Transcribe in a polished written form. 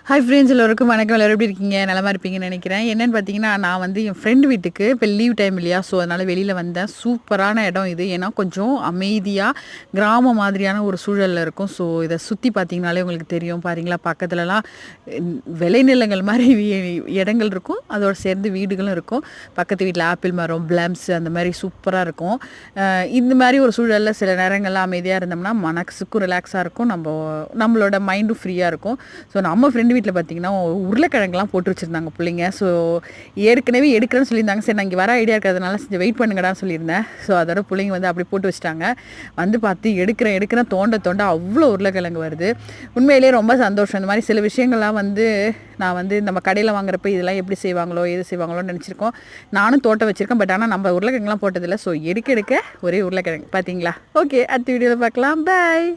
Hi friends, எல்லோருக்கும் வணக்கம். எல்லோரும் எப்படி இருக்கீங்க? நலமா இருப்பீங்கன்னு நினைக்கிறேன். என்னென்னு பார்த்தீங்கன்னா, நான் வந்து என் ஃப்ரெண்டு வீட்டுக்கு இப்போ லீவ் டைம் இல்லையா, ஸோ அதனால் வெளியில் வந்தேன். சூப்பரான இடம் இது. ஏன்னா கொஞ்சம் அமைதியாக கிராமம் மாதிரியான ஒரு சூழலில் இருக்கும். ஸோ இதை சுற்றி பார்த்தீங்கனாலே உங்களுக்கு தெரியும். பாருங்களா, பக்கத்துலலாம் விளைநிலங்கள் மாதிரி இடங்கள் இருக்கும். அதோடு சேர்ந்து வீடுகளும் இருக்கும். பக்கத்து வீட்டில் ஆப்பிள் மரம், பிளம்ஸ் அந்த மாதிரி சூப்பராக இருக்கும். இந்த மாதிரி ஒரு சூழலில் சில நேரங்கள்லாம் அமைதியாக இருந்தோம்னா மனசுக்கும் ரிலாக்ஸாக இருக்கும். நம்மளோட மைண்டும் ஃப்ரீயாக இருக்கும். ஸோ நம்ம ஃப்ரெண்டு வீட்டில் பார்த்தீங்கன்னா உருளைக்கிழங்குலாம் போட்டு வச்சுருந்தாங்க பிள்ளைங்க. ஸோ ஏற்கனவே எடுக்கிறேன்னு சொல்லியிருந்தாங்க. சரி, நான் இங்கே வர ஐடியா இருக்கிறதுனால கொஞ்சம் வெயிட் பண்ணுங்கடான்னு சொல்லியிருந்தேன். ஸோ அதோட பிள்ளைங்க வந்து அப்படி போட்டு வச்சுட்டாங்க. வந்து பார்த்து எடுக்கிறேன் தோண்ட அவ்வளோ உருளைக்கிழங்கு வருது. உண்மையிலேயே ரொம்ப சந்தோஷம். இந்த மாதிரி சில விஷயங்கள்லாம் வந்து நான் வந்து நம்ம கடையில் வாங்குறப்ப இதெல்லாம் எப்படி செய்வாங்களோ எது செய்வாங்களோன்னு நினச்சிருக்கோம். நானும் தோட்டம் வச்சுருக்கேன். பட் ஆனால் நம்ம உருளைக்கிழங்குலாம் போட்டதில்லை. ஸோ எடுக்க ஒரே உருளைக்கிழங்கு பார்த்தீங்களா. ஓகே, அடுத்த வீடியோவில் பார்க்கலாம். பாய்.